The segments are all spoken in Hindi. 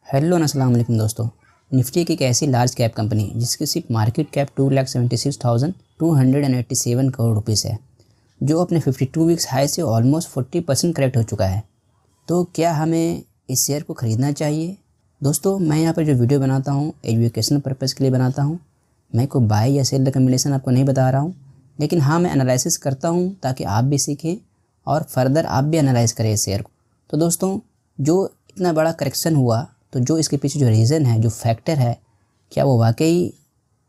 हेलो अस्सलाम वालेकुम दोस्तों। निफ्टी की एक ऐसी लार्ज कैप कंपनी जिसकी सिर्फ मार्केट कैप 2,76,287 करोड़ रुपीस है, जो अपने 52 वीक्स हाई से ऑलमोस्ट 40% करेक्ट हो चुका है। तो क्या हमें इस शेयर को ख़रीदना चाहिए? दोस्तों, मैं यहाँ पर जो वीडियो बनाता हूँ एजुकेशनल पर्पज़ के लिए बनाता हूँ। मैं कोई बाय या सेल रिकमेंडेशन आपको नहीं बता रहा हूँ, लेकिन हाँ, मैं एनालिसिस करता हूँ ताकि आप भी सीखें और फर्दर आप भी एनालाइज करें इस शेयर को। तो दोस्तों, जो इतना बड़ा करेक्शन हुआ, तो जो इसके पीछे जो रीज़न है, जो फैक्टर है, क्या वो वाकई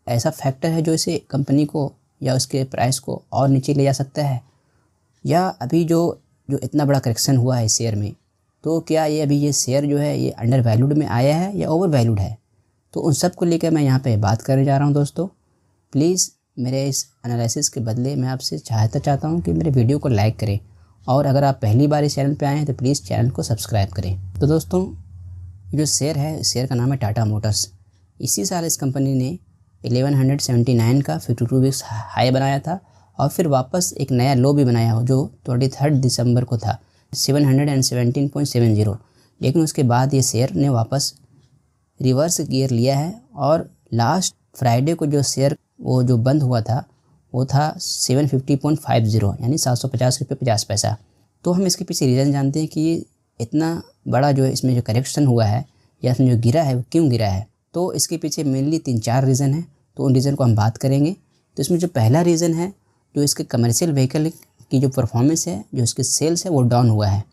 ऐसा फैक्टर है जो इसे कंपनी को या उसके प्राइस को और नीचे ले जा सकता है? या अभी जो इतना बड़ा करेक्शन हुआ है इस शेयर में, तो क्या ये शेयर जो है ये अंडर वैल्यूड में आया है या ओवर वैल्यूड है? तो उन सब को लेकर मैं यहाँ पे बात करने जा रहा हूँ। दोस्तों, प्लीज़ मेरे इस एनालिसिस के बदले मैं आपसे चाहता हूँ कि मेरे वीडियो को लाइक करें, और अगर आप पहली बार इस चैनल पे आए हैं तो प्लीज़ चैनल को सब्सक्राइब करें। तो दोस्तों, जो शेयर है, इस शेयर का नाम है टाटा मोटर्स। इसी साल इस कंपनी ने 1179 का 52 वीक्स हाई बनाया था, और फिर वापस एक नया लो भी बनाया हो जो 23 दिसंबर को था 717.70। लेकिन उसके बाद ये शेयर ने वापस रिवर्स गियर लिया है, और लास्ट फ्राइडे को जो शेयर वो जो बंद हुआ था वो था 750.50, यानी 750 रुपये 50 पैसा। तो हम इसके पीछे रीज़न जानते हैं कि इतना बड़ा जो इसमें जो करेक्शन हुआ है या इसमें जो गिरा है वो क्यों गिरा है। तो इसके पीछे मेनली 3-4 रीज़न है, तो उन रीज़न को हम बात करेंगे। तो इसमें जो पहला रीज़न है, जो इसके कमर्शियल व्हीकल की जो परफॉर्मेंस है, जो इसके सेल्स है, वो डाउन हुआ है।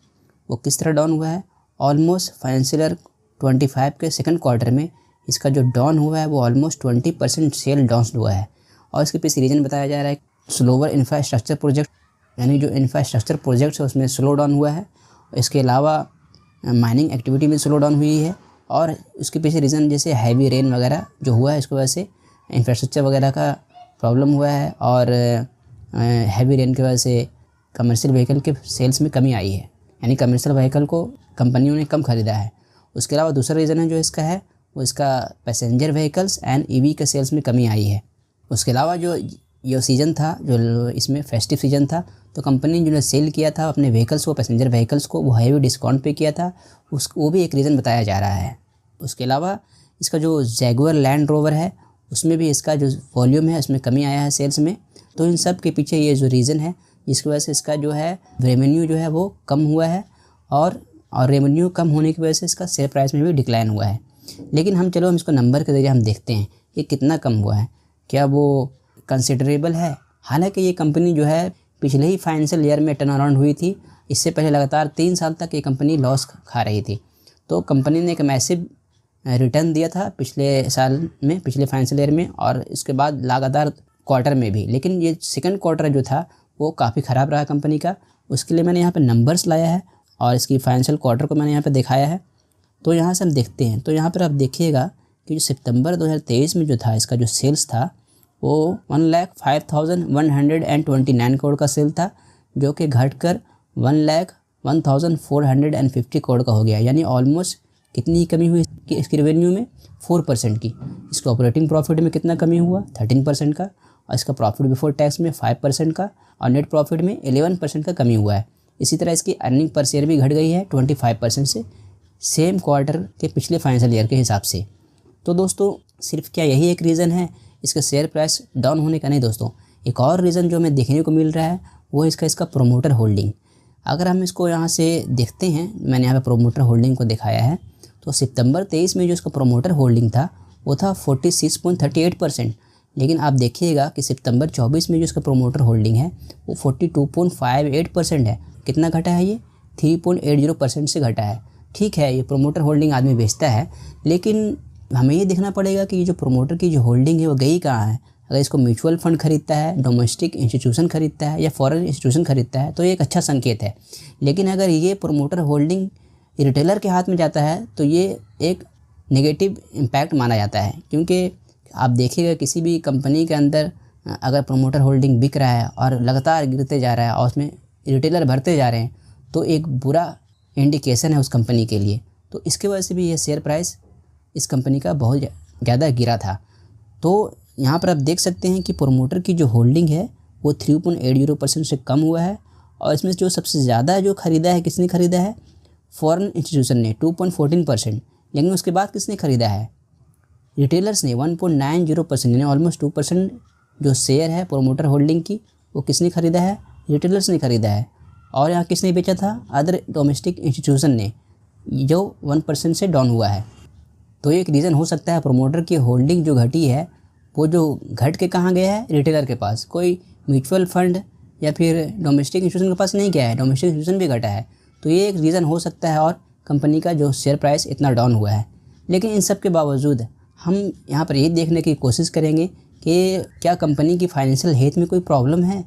वो किस तरह डाउन हुआ है? ऑलमोस्ट फाइनेंशियल ईयर 25 के सेकंड क्वार्टर में इसका जो डाउन हुआ है वो ऑलमोस्ट 20% सेल डाउन हुआ है। और इसके पीछे रीज़न बताया जा रहा है स्लोवर इंफ्रास्ट्रक्चर प्रोजेक्ट, यानी जो इंफ्रास्ट्रक्चर प्रोजेक्ट्स है उसमें स्लो डाउन हुआ है। इसके अलावा माइनिंग एक्टिविटी में स्लो डाउन हुई है, और उसके पीछे रीज़न जैसे हैवी रेन वगैरह जो हुआ है, इसकी वजह से इंफ्रास्ट्रक्चर वगैरह का प्रॉब्लम हुआ है, और हैवी रेन की वजह से कमर्शियल व्हीकल के सेल्स में कमी आई है, यानी कमर्शियल व्हीकल को कंपनियों ने कम ख़रीदा है। उसके अलावा दूसरा रीज़न है जो इसका है वो इसका पैसेंजर व्हीकल्स एंड ईवी के सेल्स में कमी आई है। उसके अलावा जो ये सीज़न था, जो इसमें फेस्टिव सीज़न था, तो कंपनी ने जो सेल किया था अपने व्हीकल्स को, पैसेंजर व्हीकल्स को, वो हैवी डिस्काउंट पे किया था, वो भी एक रीज़न बताया जा रहा है। उसके अलावा इसका जो जैगुआर लैंड रोवर है उसमें भी इसका जो वॉल्यूम है उसमें कमी आया है सेल्स में। तो इन सब के पीछे ये जो रीज़न है जिसकी वजह से इसका जो है रेवेन्यू जो है वो कम हुआ है, और रेवेन्यू कम होने की वजह से इसका शेयर प्राइस में भी डिक्लाइन हुआ है। लेकिन हम इसको नंबर के ज़रिए हम देखते हैं कि कितना कम हुआ है, क्या वो कंसिडरेबल है। हालांकि ये कंपनी जो है पिछले ही फाइनेंशियल ईयर में टर्न अराउंड हुई थी। इससे पहले लगातार 3 साल तक ये कंपनी लॉस खा रही थी। तो कंपनी ने एक मैसिव रिटर्न दिया था पिछले साल में, पिछले फाइनेंशियल ईयर में, और इसके बाद लगातार क्वार्टर में भी। लेकिन ये सेकंड क्वार्टर जो था वो काफ़ी ख़राब रहा कंपनी का। उसके लिए मैंने यहाँ पर नंबर्स लाया है और इसकी फाइनेंशियल क्वार्टर को मैंने यहाँ पर दिखाया है। तो यहाँ से हम देखते हैं, तो यहाँ पर आप देखिएगा कि जो सितंबर 2023 में जो था इसका जो सेल्स था वो 1,05,129 करोड़ का सेल था, जो कि घटकर 1,01,450 करोड़ का हो गया। यानी ऑलमोस्ट कितनी ही कमी हुई इसकी रेवेन्यू में? 4% की। इसके ऑपरेटिंग प्रॉफिट में कितना कमी हुआ? 13% का। और इसका प्रॉफिट बिफोर टैक्स में 5% का, और नेट प्रॉफिट में 11% का कमी हुआ है। इसी तरह इसकी अर्निंग पर शेयर भी घट गई है 25% से, सेम क्वार्टर के पिछले फाइनेंशियल ईयर के हिसाब से। तो दोस्तों, सिर्फ क्या यही एक रीज़न है इसका शेयर प्राइस डाउन होने का? नहीं दोस्तों, एक और रीज़न जो हमें देखने को मिल रहा है वो इसका प्रोमोटर होल्डिंग। अगर हम इसको यहाँ से देखते हैं, मैंने यहाँ पे प्रोमोटर होल्डिंग को दिखाया है, तो सितंबर 23 में जो इसका प्रोमोटर होल्डिंग था वो था 46.38%। लेकिन आप देखिएगा कि सितंबर 24 में जो इसका प्रोमोटर होल्डिंग है वो 42.58% है। कितना घटा है ये? 3.80% से घटा है। ठीक है, ये प्रोमोटर होल्डिंग आदमी बेचता है, लेकिन हमें ये देखना पड़ेगा कि ये जो प्रोमोटर की जो होल्डिंग है वो गई कहाँ है। अगर इसको म्यूचुअल फंड खरीदता है, डोमेस्टिक इंस्टीट्यूशन खरीदता है, या फॉरेन इंस्टीट्यूशन खरीदता है, तो ये एक अच्छा संकेत है। लेकिन अगर ये प्रोमोटर होल्डिंग रिटेलर के हाथ में जाता है तो ये एक नेगेटिव इम्पैक्ट माना जाता है। क्योंकि आप देखिएगा किसी भी कंपनी के अंदर अगर प्रोमोटर होल्डिंग बिक रहा है और लगातार गिरते जा रहा है और उसमें रिटेलर भरते जा रहे हैं, तो एक बुरा इंडिकेशन है उस कंपनी के लिए। तो इसके वजह से भी ये शेयर प्राइस इस कंपनी का बहुत ज़्यादा गिरा था। तो यहाँ पर आप देख सकते हैं कि प्रोमोटर की जो होल्डिंग है वो 3.80% से कम हुआ है, और इसमें जो सबसे ज़्यादा जो ख़रीदा है, किसने ख़रीदा है? फॉरेन इंस्टीट्यूशन ने 2.14%। लेकिन उसके बाद किसने ख़रीदा है? रिटेलर्स ने 1.90% यानी ऑलमोस्ट 2% जो शेयर है प्रोमोटर होल्डिंग की, वो किसने ख़रीदा है? रिटेलर्स ने ख़रीदा है। और यहाँ किसने बेचा था? अदर डोमेस्टिक इंस्टीट्यूशन ने, जो 1% से डाउन हुआ है। तो ये एक रीज़न हो सकता है प्रोमोटर की होल्डिंग जो घटी है, वो जो घट के कहाँ गया है? रिटेलर के पास। कोई म्यूचुअल फंड या फिर डोमेस्टिक इंस्टीट्यूशन के पास नहीं गया है, डोमेस्टिक इंस्टीट्यूशन भी घटा है। तो ये एक रीज़न हो सकता है और कंपनी का जो शेयर प्राइस इतना डाउन हुआ है। लेकिन इन सब के बावजूद हम यहाँ पर ये देखने की कोशिश करेंगे कि क्या कंपनी की फाइनेंशियल हेल्थ में कोई प्रॉब्लम है,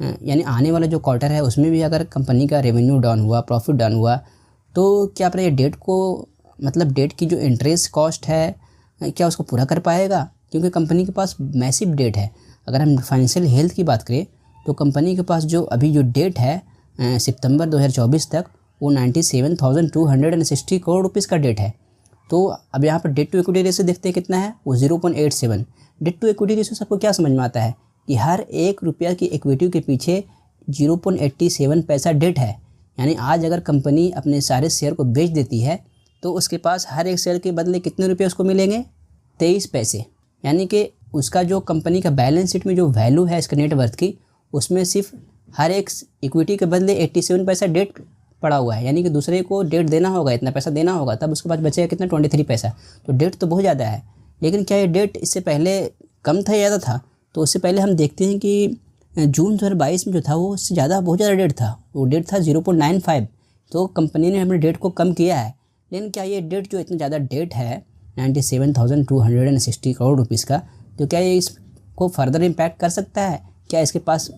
यानी आने वाला जो क्वार्टर है उसमें भी अगर कंपनी का रेवेन्यू डाउन हुआ, प्रॉफिट डाउन हुआ, तो क्या अपने डेट को, मतलब डेट की जो इंटरेस्ट कॉस्ट है, क्या उसको पूरा कर पाएगा? क्योंकि कंपनी के पास मैसिव डेट है। अगर हम फाइनेंशियल हेल्थ की बात करें तो कंपनी के पास जो अभी जो डेट है सितंबर 2024 तक, वो 97,260 करोड़ रुपीज़ का डेट है। तो अब यहाँ पर डेट टू इक्विटी रेशियो देखते हैं कितना है, वो 0.87। डेट टू इक्विटी रेशियो सबको क्या समझ में आता है कि हर 1 रुपया की इक्विटी के पीछे 0.87 पैसा डेट है। यानी आज अगर कंपनी अपने सारे शेयर को बेच देती है तो उसके पास हर एक शेयर के बदले कितने रुपये उसको मिलेंगे? 23 पैसे। यानी कि उसका जो कंपनी का बैलेंस शीट में जो वैल्यू है इसका नेटवर्थ की, उसमें सिर्फ हर एक इक्विटी के बदले 87 पैसा डेट पड़ा हुआ है। यानी कि दूसरे को डेट देना होगा, इतना पैसा देना होगा, तब उसके पास बचेगा कितना? 23 पैसा। तो डेट तो बहुत ज़्यादा है। लेकिन क्या ये डेट इससे पहले कम था या ज़्यादा था? तो उससे पहले हम देखते हैं कि जून 2022 में जो था वो उससे ज़्यादा, बहुत ज़्यादा डेट था। वो डेट था 0.95। तो कंपनी ने अपने डेट को कम किया है। लेकिन क्या ये डेट जो इतना ज़्यादा डेट है 97,260 करोड़ रुपीज़ का, तो क्या ये इसको फर्दर इम्पैक्ट कर सकता है? क्या इसके पास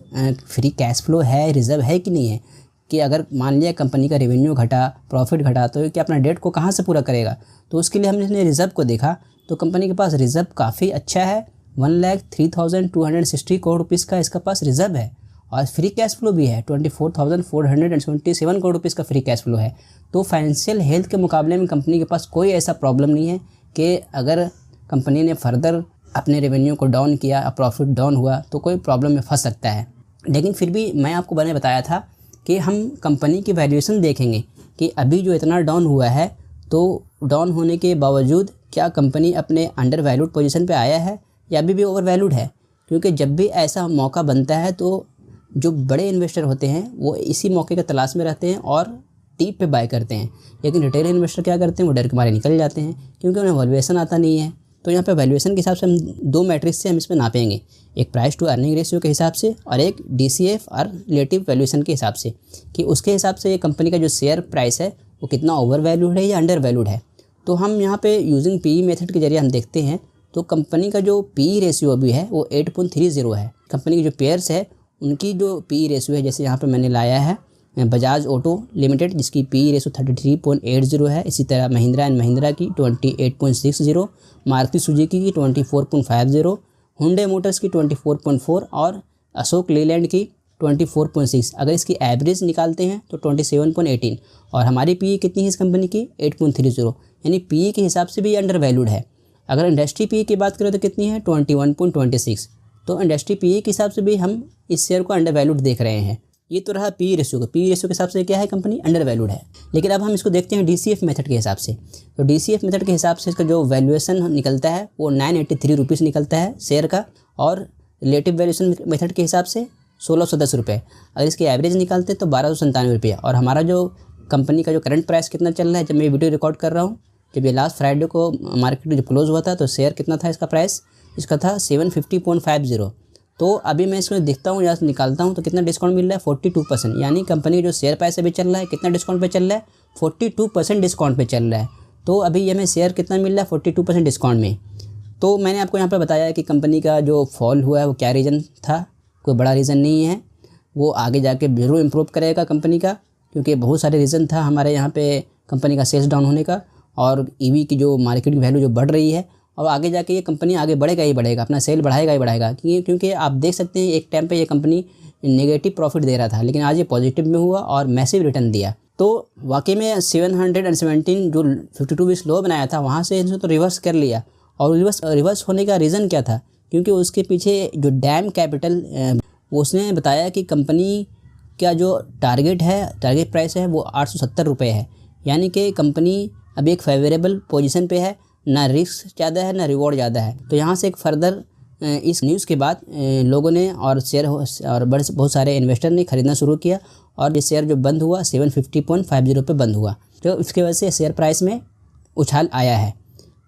फ्री कैश फ्लो है, रिज़र्व है कि नहीं है? कि अगर मान लिया कंपनी का रेवेन्यू घटा, प्रॉफिट घटा, तो क्या अपना डेट को कहाँ से पूरा करेगा? तो उसके लिए हमने रिज़र्व को देखा तो कंपनी के पास रिज़र्व काफ़ी अच्छा है। 1,03,260 करोड़ रुपीज़ का इसका पास रिज़र्व है। और फ्री कैश फ्लो भी है, 24,477 करोड़ रुपीज़ का फ्री कैश फ्लो है। तो फाइनेंशियल हेल्थ के मुकाबले में कंपनी के पास कोई ऐसा प्रॉब्लम नहीं है कि अगर कंपनी ने फर्दर अपने रेवेन्यू को डाउन किया, प्रॉफिट डाउन हुआ, तो कोई प्रॉब्लम में फंस सकता है। लेकिन फिर भी मैं आपको मैंने बताया था कि हम कंपनी की वैल्यूएशन देखेंगे कि अभी जो इतना डाउन हुआ है, तो डाउन होने के बावजूद क्या कंपनी अपने अंडर वैल्यूड पोजीशन पे आया है या अभी भी ओवर वैल्यूड है? क्योंकि जब भी ऐसा मौका बनता है तो जो बड़े इन्वेस्टर होते हैं वो इसी मौके की तलाश में रहते हैं और डीप पे बाय करते हैं। लेकिन रिटेल इन्वेस्टर क्या करते हैं? वो डर के मारे निकल जाते हैं क्योंकि उन्हें वैल्यूएशन आता नहीं है। तो यहाँ पे वैल्यूएशन के हिसाब से हम 2 मैट्रिक्स से हम इसमें नापेंगे, एक प्राइस टू अर्निंग रेशियो के हिसाब से और एक DCF और रिलेटिव वैल्यूएशन के हिसाब से, कि उसके हिसाब से ये कंपनी का जो शेयर प्राइस है वो कितना ओवर वैल्यूड है या अंडर वैल्यूड है। तो हम यहाँ पे यूजिंग PE मेथड के जरिए हम देखते हैं तो कंपनी का जो PE रेशियो अभी है वो 8.30 है। कंपनी की जो पेयर्स है उनकी जो PE रेशियो है, जैसे यहाँ पे मैंने लाया है बजाज ऑटो लिमिटेड जिसकी PE रेशियो 33.80 है। इसी तरह महिंद्रा एंड महिंद्रा की 28.60, मारुति सुजुकी की 24.50, हुंडई मोटर्स की 24.4 और अशोक लेलैंड की 24.6। अगर इसकी एवरेज निकालते हैं तो 27.18 और हमारी PE कितनी है इस कंपनी की? 8.30। यानी PE के हिसाब से भी अंडर वैल्यूड है। अगर इंडस्ट्री PE की बात करें तो कितनी है? 21.26। तो इंडस्ट्री PE के हिसाब से भी हम इस शेयर को अंडर वैल्यूड देख रहे हैं। ये तो रहा PE रेशियो का। PE रेशियो के हिसाब से क्या है? कंपनी अंडर वैल्यूड है। लेकिन अब हम इसको देखते हैं DCF मेथड के हिसाब से। तो DCF मेथड के हिसाब से इसका जो वैल्यूएशन निकलता है वो 983 रुपीज़ निकलता है शेयर का, और रिलेटिव वैल्यूएशन मेथड के हिसाब से 1610 रुपये। अगर इसकी एवरेज निकालते हैं तो 1297 रुपये। और हमारा जो कंपनी का जो करंट प्राइस कितना चल रहा है, जब मैं वीडियो रिकॉर्ड कर रहा हूँ, जब ये लास्ट फ्राइडे को मार्केट जब क्लोज हुआ था तो शेयर कितना था इसका प्राइस? इसका था 750.50। तो अभी मैं इसमें देखता हूँ या निकालता हूँ तो कितना डिस्काउंट मिल रहा है? 42%। यानी कंपनी जो शेयर प्राइस अभी चल रहा है कितना डिस्काउंट पे चल रहा है? 42% डिस्काउंट पे चल रहा है। तो अभी ये हमें शेयर कितना मिल रहा है? 42% डिस्काउंट में। तो मैंने आपको यहाँ पे बताया कि कंपनी का जो फॉल हुआ है वो क्या रीज़न था, कोई बड़ा रीज़न नहीं है। वो आगे जाके ज़रूर इम्प्रूव करेगा कंपनी का, क्योंकि बहुत सारे रीज़न था हमारे यहाँ पे कंपनी का सेल्स डाउन होने का और EV की जो मार्केट की वैल्यू जो बढ़ रही है, और आगे जाके ये कंपनी आगे बढ़ेगा ही बढ़ेगा, अपना सेल बढ़ाएगा ही बढ़ाएगा। क्योंकि आप देख सकते हैं एक टाइम पे ये कंपनी नेगेटिव प्रॉफिट दे रहा था, लेकिन आज ये पॉजिटिव में हुआ और मैसिव रिटर्न दिया। तो वाकई में 717 जो 52 वीक्स लो बनाया था वहाँ से इन्होंने तो रिवर्स कर लिया। और रिवर्स होने का रीज़न क्या था? क्योंकि उसके पीछे जो डैम कैपिटल उसने बताया कि कंपनी का जो टारगेट प्राइस है वो 870 रुपये है। यानी कि कंपनी अभी एक फेवरेबल पोजीशन पे है, ना रिस्क ज़्यादा है ना रिवॉर्ड ज़्यादा है। तो यहाँ से एक फर्दर इस न्यूज़ के बाद लोगों ने और शेयर और बहुत सारे इन्वेस्टर ने खरीदना शुरू किया और ये शेयर जो बंद हुआ 750.50 पे बंद हुआ, तो इसकी वजह से शेयर प्राइस में उछाल आया है।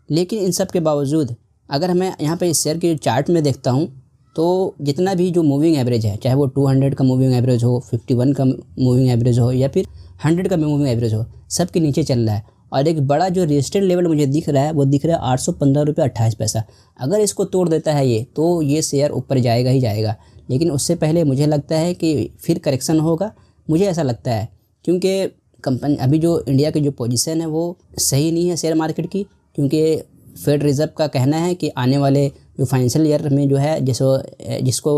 लेकिन इन सब के बावजूद अगर मैं यहाँ पे इस शेयर के चार्ट में देखता हूँ तो जितना भी जो मूविंग एवरेज है, चाहे वो 200 का मूविंग एवरेज हो, 51 का मूविंग एवरेज हो या फिर 100 का मूविंग एवरेज हो, सब के नीचे चल रहा है। और एक बड़ा जो रेजिस्टेंस लेवल मुझे दिख रहा है वो दिख रहा है 815 रुपये 28 पैसा। अगर इसको तोड़ देता है ये, तो ये शेयर ऊपर जाएगा ही जाएगा। लेकिन उससे पहले मुझे लगता है कि फिर करेक्शन होगा, मुझे ऐसा लगता है, क्योंकि कंपनी अभी जो इंडिया की जो पोजीशन है वो सही नहीं है शेयर मार्केट की। क्योंकि फेड रिज़र्व का कहना है कि आने वाले जो फाइनेंशियल ईयर में जो है जिसको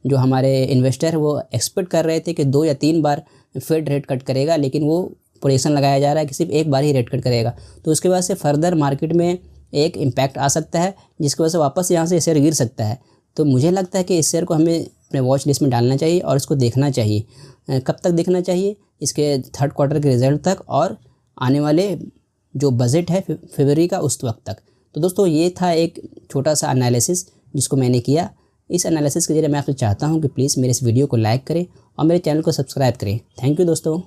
जो हमारे इन्वेस्टर वो एक्सपेक्ट कर रहे थे कि 2 या 3 बार फेड रेट कट करेगा, लेकिन वो प्रोजेक्शन लगाया जा रहा है कि सिर्फ एक बार ही रेट कट करेगा। तो उसके वजह से फर्दर मार्केट में एक इम्पैक्ट आ सकता है, जिसकी वजह से वापस यहाँ से शेयर गिर सकता है। तो मुझे लगता है कि इस शेयर को हमें अपने वॉच लिस्ट में डालना चाहिए और इसको देखना चाहिए। कब तक देखना चाहिए? इसके 3rd क्वार्टर के रिज़ल्ट तक और आने वाले जो बजट है फरवरी का उस वक्त तक। तो दोस्तों ये था एक छोटा सा एनालिसिस जिसको मैंने किया। इस एनालिसिस के जरिए मैं आपसे चाहता हूँ कि प्लीज़ मेरे इस वीडियो को लाइक करें और मेरे चैनल को सब्सक्राइब करें। थैंक यू दोस्तों।